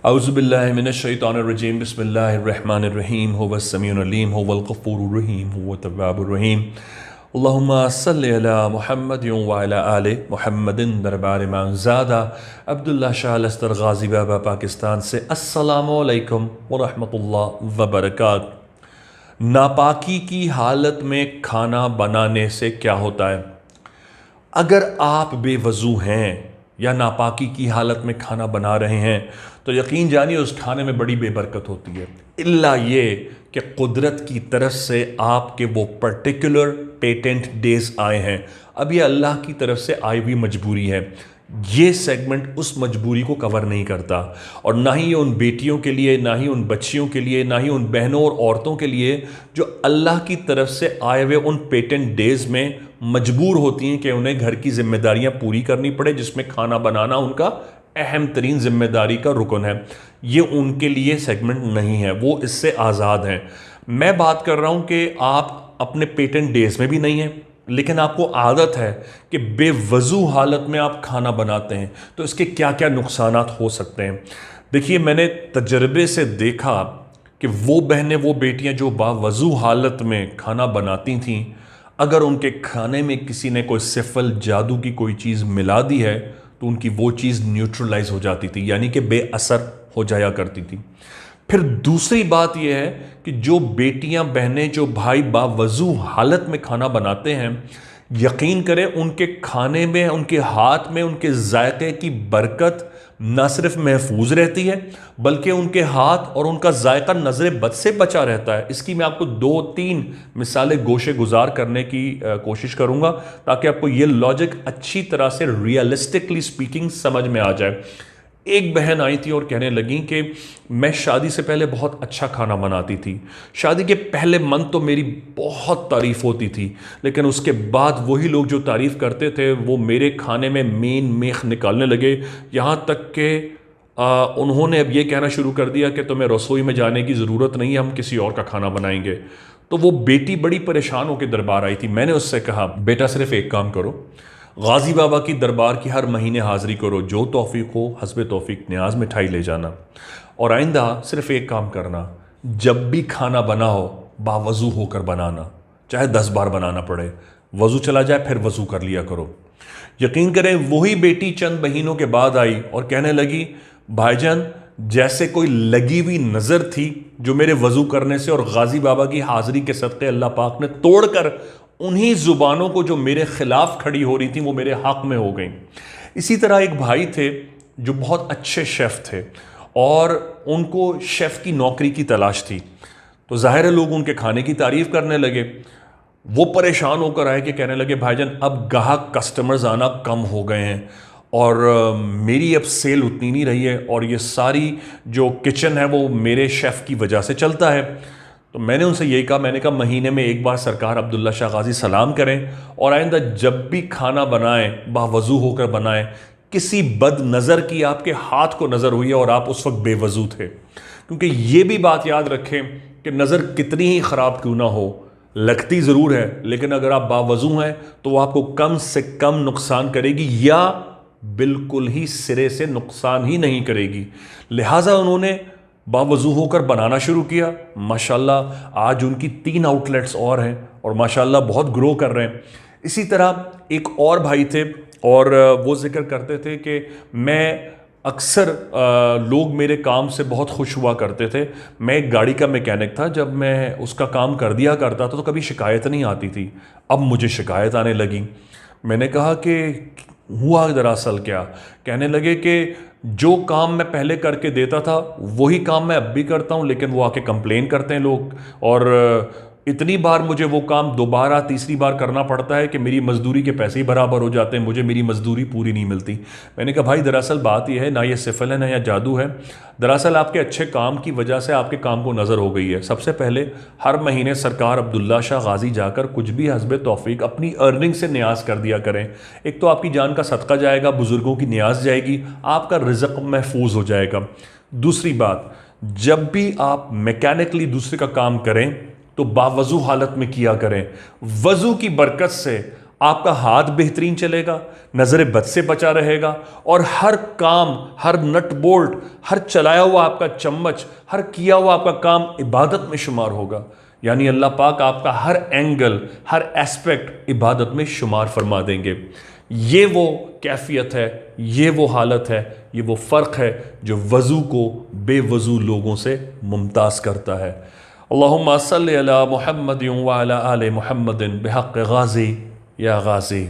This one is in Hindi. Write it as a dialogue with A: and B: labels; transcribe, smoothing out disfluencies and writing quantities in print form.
A: औज़ुबिल्लाहि मिनश्शैतानिर्रजीम बिस्मिल्लाहिर्रहमानिर्रहीम हुवस्समीउल अलीम हुवल गफ़ूरुर रहीम हुवत तव्वाबुर रहीम अल्लाहुम्मा सल्लि अला मुहम्मद व अला आले मुहम्मदिन दरबार इमामज़ादा अब्दुल्ला शाह लस्तर गाज़ी बाबा पाकिस्तान से अस्सलामु अलैकुम व रहमतुल्लाह व बरकात। नापाकी की हालत में खाना बनाने से क्या होता है? अगर आप बेवज़ू हैं या नापाकी की हालत में खाना बना रहे हैं तो यकीन जानिए उस खाने में बड़ी बेबरकत होती है, इल्ला ये कि कुदरत की तरफ से आपके वो पर्टिकुलर पेटेंट डेज आए हैं। अब ये अल्लाह की तरफ से आई हुई मजबूरी है। ये सेगमेंट उस मजबूरी को कवर नहीं करता और ना ही ये उन बेटियों के लिए, ना ही उन बच्चियों के लिए, ना ही उन बहनों और औरतों के लिए जो अल्लाह की तरफ से आए हुए उन पेटेंट डेज में मजबूर होती हैं कि उन्हें घर की जिम्मेदारियां पूरी करनी पड़े, जिसमें खाना बनाना उनका अहम तरीन जिम्मेदारी का रुकन है। ये उनके लिए सेगमेंट नहीं है, वो इससे आज़ाद हैं। मैं बात कर रहा हूं कि आप अपने पेटेंट डेज में भी नहीं हैं, लेकिन आपको आदत है कि बेवजू हालत में आप खाना बनाते हैं, तो इसके क्या क्या नुकसानात हो सकते हैं। देखिए, मैंने तजर्बे से देखा कि वो बहनें, वो बेटियां जो बावजू हालत में खाना बनाती थीं, अगर उनके खाने में किसी ने कोई सिफल जादू की कोई चीज़ मिला दी है तो उनकी वो चीज़ न्यूट्रलाइज हो जाती थी, यानी कि बेअसर हो जाया करती थी। फिर दूसरी बात यह है कि जो बेटियां, बहनें, जो भाई बावजू हालत में खाना बनाते हैं, यकीन करें उनके खाने में, उनके हाथ में, उनके जायके की बरकत न सिर्फ महफूज रहती है बल्कि उनके हाथ और उनका जायका नजर बद से बचा रहता है। इसकी मैं आपको 2-3 मिसालें गोशे गुजार करने की कोशिश करूंगा ताकि आपको ये लॉजिक अच्छी तरह से रियलिस्टिकली स्पीकिंग समझ में आ जाए। एक बहन आई थी और कहने लगी कि मैं शादी से पहले बहुत अच्छा खाना बनाती थी। शादी के पहले मन तो मेरी बहुत तारीफ होती थी, लेकिन उसके बाद वही लोग जो तारीफ करते थे वो मेरे खाने में मेन मेख निकालने लगे। यहाँ तक कि उन्होंने अब ये कहना शुरू कर दिया कि तुम्हें रसोई में जाने की ज़रूरत नहीं है, हम किसी और का खाना बनाएंगे। तो वो बेटी बड़ी परेशान होकर दरबार आई थी। मैंने उससे कहा, बेटा सिर्फ एक काम करो, गाजी बाबा की दरबार की हर महीने हाज़िरी करो, जो तौफीक हो हस्बे तौफीक न्याज मिठाई ले जाना, और आइंदा सिर्फ एक काम करना, जब भी खाना बनाओ बावजू होकर बनाना, चाहे 10 बार बनाना पड़े, वज़ू चला जाए फिर वज़ू कर लिया करो। यकीन करें वही बेटी चंद महीनों के बाद आई और कहने लगी, भाईजान जैसे कोई लगी हुई नज़र थी जो मेरे वज़ू करने से और गाजी बाबा की हाज़िरी के सदक़े अल्लाह पाक ने तोड़कर उन्हीं ज़ुबानों को जो मेरे खिलाफ खड़ी हो रही थी वो मेरे हक़ में हो गई। इसी तरह एक भाई थे जो बहुत अच्छे शेफ़ थे और उनको शेफ़ की नौकरी की तलाश थी, तो ज़ाहिर है लोग उनके खाने की तारीफ़ करने लगे। वो परेशान होकर आए कि कहने लगे, भाईजान अब गाहक कस्टमर्स आना कम हो गए हैं और मेरी अब सेल उतनी नहीं रही है और ये सारी जो किचन है वो मेरे शेफ़ की वजह से चलता है। तो मैंने उनसे यही कहा, मैंने कहा महीने में एक बार सरकार अब्दुल्ला शाह गाजी सलाम करें और आइंदा जब भी खाना बनाएं बावजू होकर बनाएं। किसी बद नज़र की आपके हाथ को नज़र हुई है और आप उस वक्त बेवजू थे, क्योंकि ये भी बात याद रखें कि नज़र कितनी ही ख़राब क्यों ना हो, लगती ज़रूर है, लेकिन अगर आप बावजू हैं तो वो आपको कम से कम नुकसान करेगी या बिल्कुल ही सिरे से नुकसान ही नहीं करेगी। लिहाजा उन्होंने बावजू होकर बनाना शुरू किया। माशाल्लाह आज उनकी 3 आउटलेट्स और हैं और माशाल्लाह बहुत ग्रो कर रहे हैं। इसी तरह एक और भाई थे और वो जिक्र करते थे कि मैं अक्सर लोग मेरे काम से बहुत खुश हुआ करते थे। मैं एक गाड़ी का मैकेनिक था, जब मैं उसका काम कर दिया करता था तो कभी शिकायत नहीं आती थी। अब मुझे शिकायत आने लगी। मैंने कहा कि हुआ दरअसल क्या? कहने लगे कि जो काम मैं पहले करके देता था वही काम मैं अब भी करता हूँ, लेकिन वो आके कंप्लेन करते हैं लोग और इतनी बार मुझे वो काम दोबारा तीसरी बार करना पड़ता है कि मेरी मजदूरी के पैसे ही बराबर हो जाते हैं, मुझे मेरी मजदूरी पूरी नहीं मिलती। मैंने कहा भाई दरअसल बात यह है, ना ये सिफल है ना यह जादू है, दरअसल आपके अच्छे काम की वजह से आपके काम को नज़र हो गई है। सबसे पहले हर महीने सरकार अब्दुल्ला शाह गाजी जाकर कुछ भी हस्बे तौफीक अपनी अर्निंग से न्याज कर दिया करें। एक तो आपकी जान का सदका जाएगा, बुजुर्गों की न्याज जाएगी, आपका रिज़्क़ महफूज हो जाएगा। दूसरी बात, जब भी आप मैकेनिकली दूसरे का काम करें तो बावजू हालत में किया करें। वज़ू की बरकत से आपका हाथ बेहतरीन चलेगा, नज़र बद से बचा रहेगा, और हर काम, हर नट बोल्ट, हर चलाया हुआ आपका चम्मच, हर किया हुआ आपका काम इबादत में शुमार होगा। यानी अल्लाह पाक आपका हर एंगल, हर एस्पेक्ट इबादत में शुमार फरमा देंगे। ये वो कैफियत है, ये वो हालत है, ये वो फ़र्क है जो वज़ू को बेवज़ू लोगों से मुमताज़ करता है। अल्लाहुम्मा सल्लि अला मुहम्मद व अला आले मुहम्मदिन बिहक़्क़ि गाज़ी या गाज़ी।